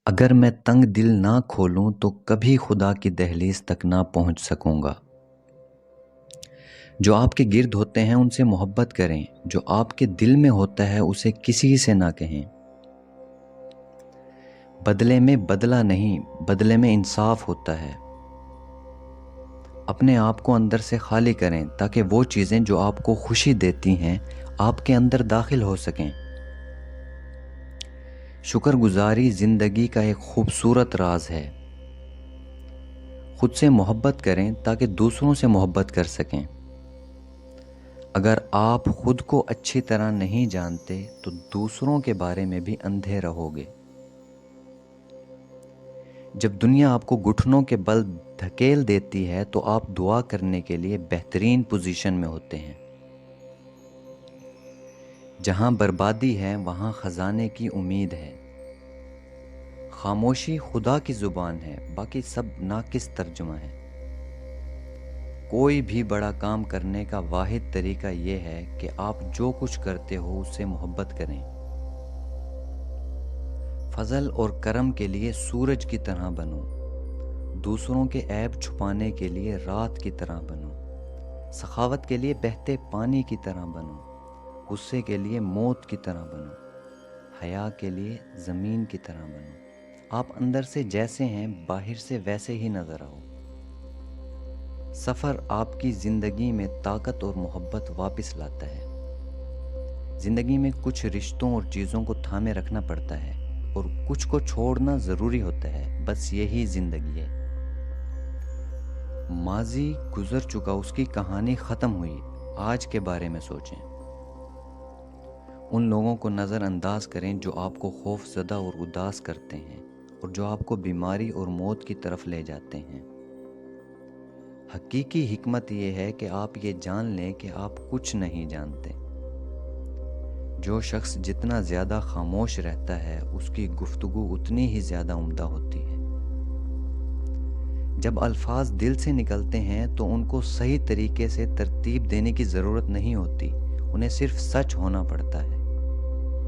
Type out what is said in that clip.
اگر میں تنگ دل نہ کھولوں تو کبھی خدا کی دہلیز تک نہ پہنچ سکوں گا۔ جو آپ کے گرد ہوتے ہیں ان سے محبت کریں، جو آپ کے دل میں ہوتا ہے اسے کسی سے نہ کہیں۔ بدلے میں بدلہ نہیں، بدلے میں انصاف ہوتا ہے۔ اپنے آپ کو اندر سے خالی کریں تاکہ وہ چیزیں جو آپ کو خوشی دیتی ہیں آپ کے اندر داخل ہو سکیں۔ شکر گزاری زندگی کا ایک خوبصورت راز ہے۔ خود سے محبت کریں تاکہ دوسروں سے محبت کر سکیں۔ اگر آپ خود کو اچھی طرح نہیں جانتے تو دوسروں کے بارے میں بھی اندھے رہو گے۔ جب دنیا آپ کو گھٹنوں کے بل دھکیل دیتی ہے تو آپ دعا کرنے کے لیے بہترین پوزیشن میں ہوتے ہیں۔ جہاں بربادی ہے وہاں خزانے کی امید ہے۔ خاموشی خدا کی زبان ہے، باقی سب ناقص ترجمہ ہے۔ کوئی بھی بڑا کام کرنے کا واحد طریقہ یہ ہے کہ آپ جو کچھ کرتے ہو اس سے محبت کریں۔ فضل اور کرم کے لیے سورج کی طرح بنو، دوسروں کے عیب چھپانے کے لیے رات کی طرح بنو، سخاوت کے لیے بہتے پانی کی طرح بنو، غصے کے لیے موت کی طرح بنو، حیا کے لیے زمین کی طرح بنو۔ آپ اندر سے جیسے ہیں باہر سے ویسے ہی نظر آؤ۔ سفر آپ کی زندگی میں طاقت اور محبت واپس لاتا ہے۔ زندگی میں کچھ رشتوں اور چیزوں کو تھامے رکھنا پڑتا ہے اور کچھ کو چھوڑنا ضروری ہوتا ہے، بس یہی زندگی ہے۔ ماضی گزر چکا، اس کی کہانی ختم ہوئی، آج کے بارے میں سوچیں۔ ان لوگوں کو نظر انداز کریں جو آپ کو خوف زدہ اور اداس کرتے ہیں اور جو آپ کو بیماری اور موت کی طرف لے جاتے ہیں۔ حقیقی حکمت یہ ہے کہ آپ یہ جان لیں کہ آپ کچھ نہیں جانتے۔ جو شخص جتنا زیادہ خاموش رہتا ہے اس کی گفتگو اتنی ہی زیادہ عمدہ ہوتی ہے۔ جب الفاظ دل سے نکلتے ہیں تو ان کو صحیح طریقے سے ترتیب دینے کی ضرورت نہیں ہوتی، انہیں صرف سچ ہونا پڑتا ہے۔